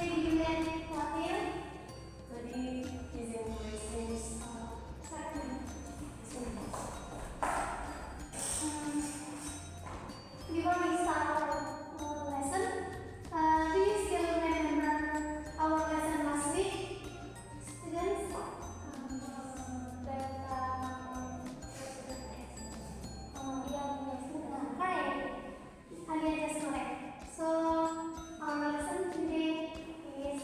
Maybe you can help me. Jadi izin tulis segment. Before we start our lesson, do you still remember our lesson last week, students? Correct. Again, just correct. So our lesson today is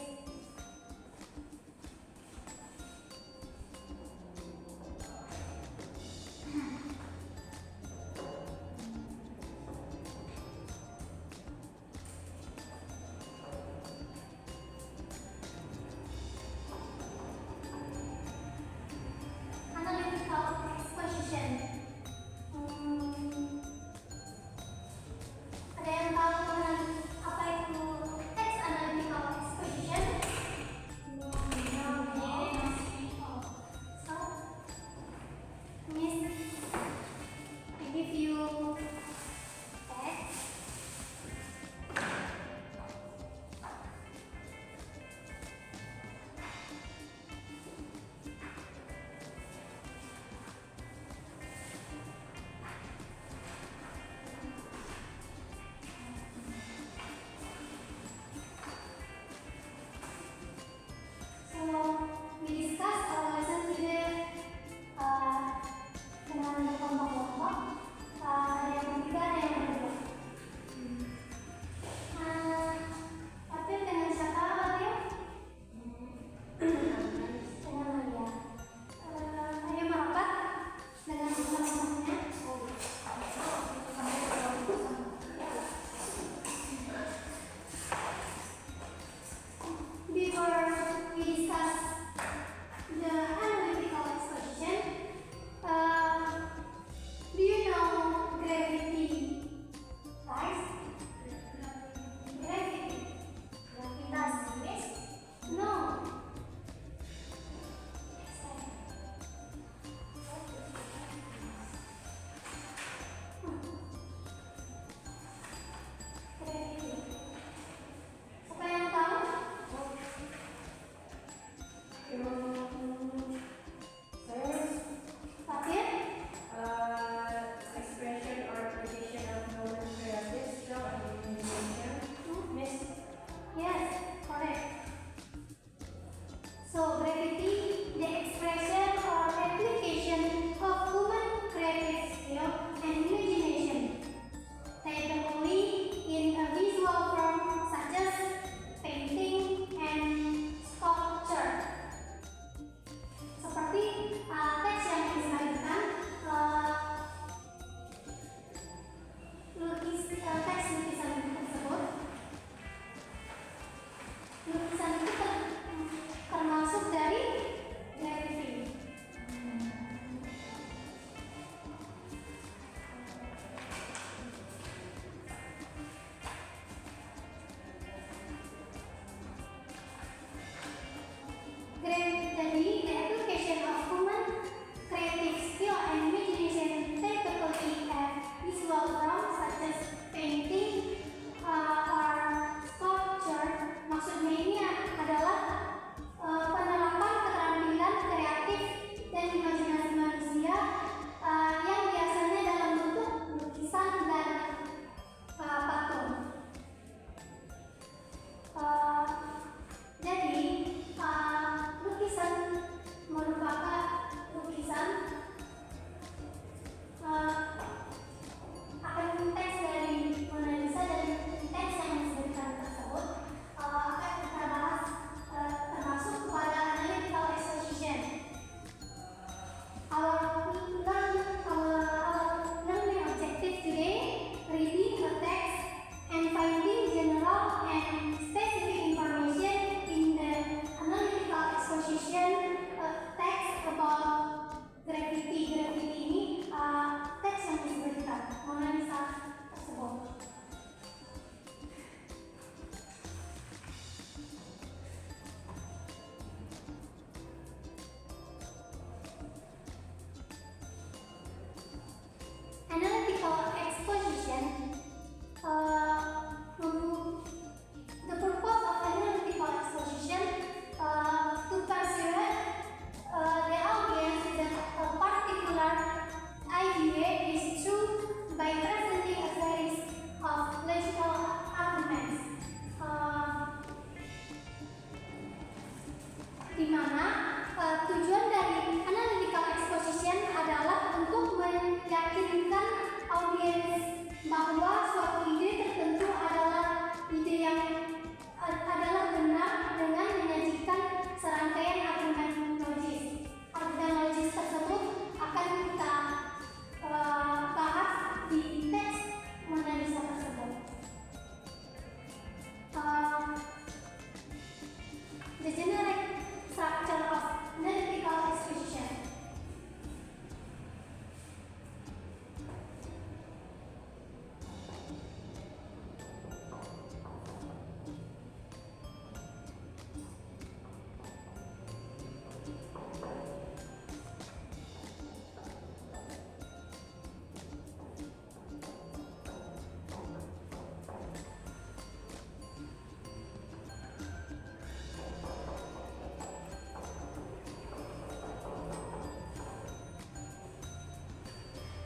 mana tujuan dari analytical exposition adalah untuk meyakinkan audiens bahwa suatu ide tertentu adalah ide yang adalah benar dengan menyajikan serangkaian argumen logis. Argumen logis tersebut akan kita bahas di teks menganalisa tersebut. The generic structure of analytical exposition.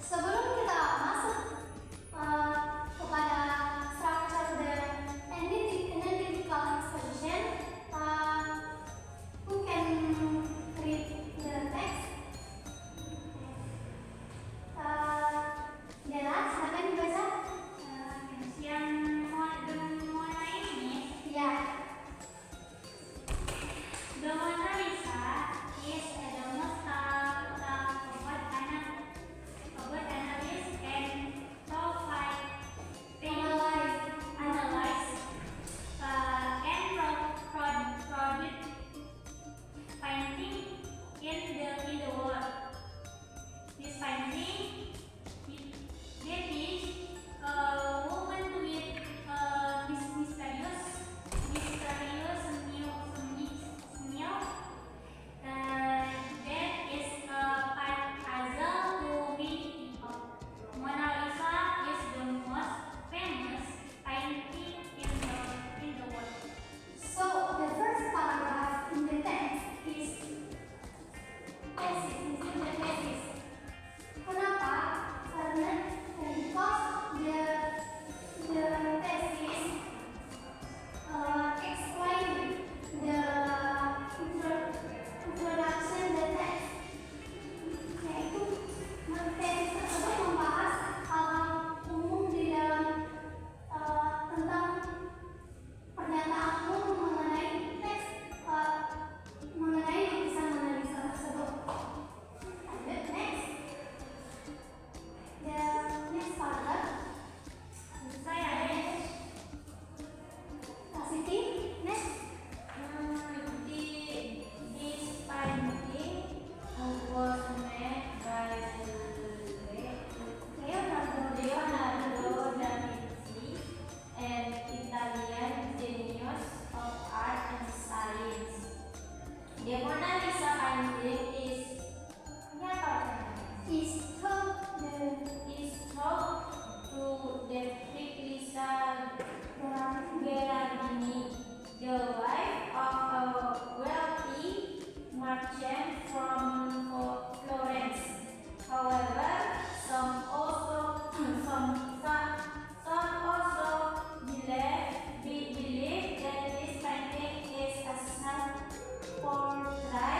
Sebelum kita masuk kepada structure the analytical exposition, we can read the text. Jelas, silakan dibaca. Yang mengenai ini, Ya. the Mona Lisa is the most about analyst and analyze and produce painting in the world. This painting depicts a woman with mysterious smile that is a puzzle to many people. Mona Lisa is the most famous painting in the world. So the first paragraph in the text is thesis. Kenapa? Karena because the thesis explain the introduction the text, yaitu tesis tersebut membahas hal-hal umum di dalam tentang pernyataan umum mengenai teks mengenai lukisan Mona Lisa tersebut. Lanjut, next. The next paragraph. Saya Siti, next. this painting was made by Leonardo da Vinci, an Italian genius of art and science. The Mona Lisa painting is thought to depict Lisa Berardini, the wife of a wealthy merchant from Florence. However, some also believe that this painting is a self-portrait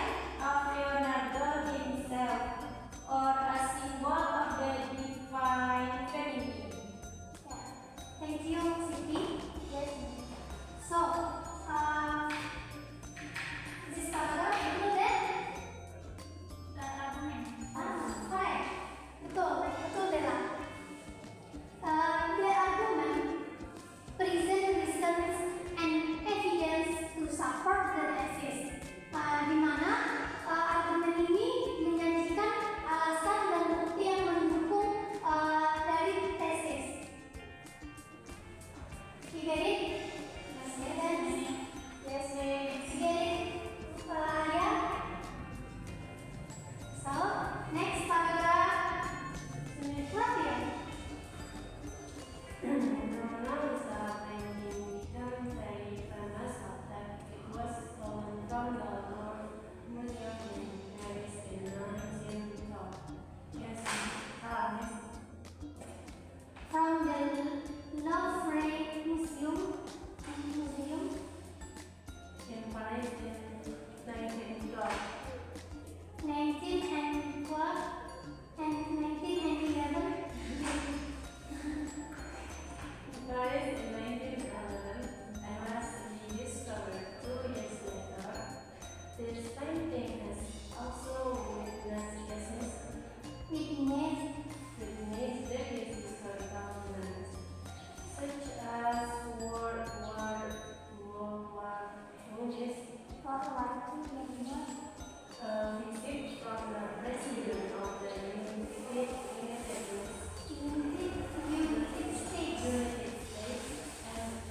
Visit from the President of the United States, United States.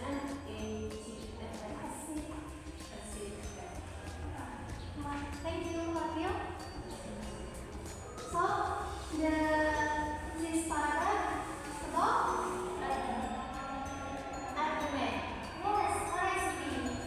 and a chief effect. Thank you, Fabio. So, this paragraph about argument. Yes, what is meaning?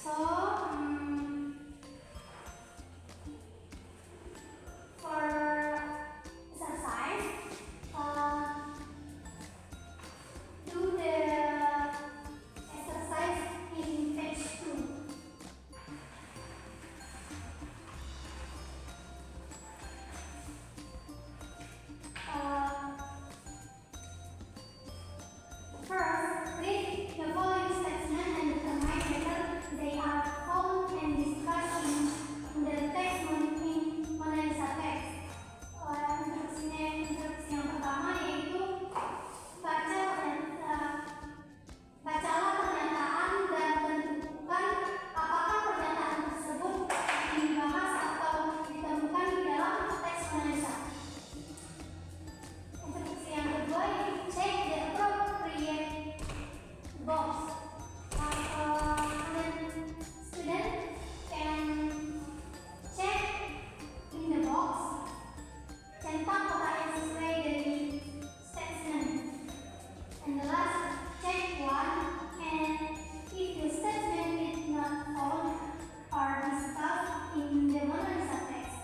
So, for exercise, do the exercise in page 2. First, read the following statement and determine whether they are found and discussed in the text in Mona Lisa text. Instruksi yang pertama yaitu bacalah pernyataan dan tentukan apakah pernyataan tersebut dibahas atau ditemukan di dalam teks Mona Lisa. Instruksi yang kedua yaitu check the appropriate box. Student can check in the box. Centang kotak yang sesuai dari statement. And the last, check one. And if the statement is not found or discussed in the Mona Lisa text,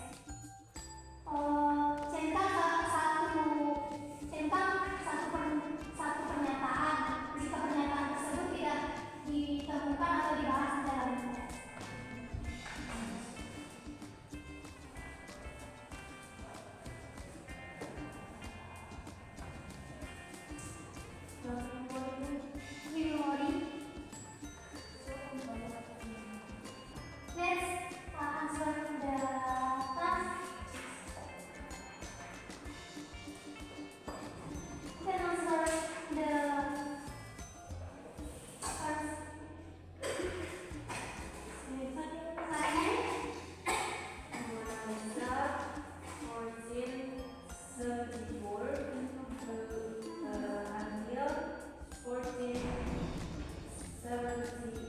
satu pernyataan jika pernyataan tersebut tidak ditemukan atau dibahas di dalam teks. Let's answer the task. You can answer the first assignment. Mona Lisa 1474 until 1478.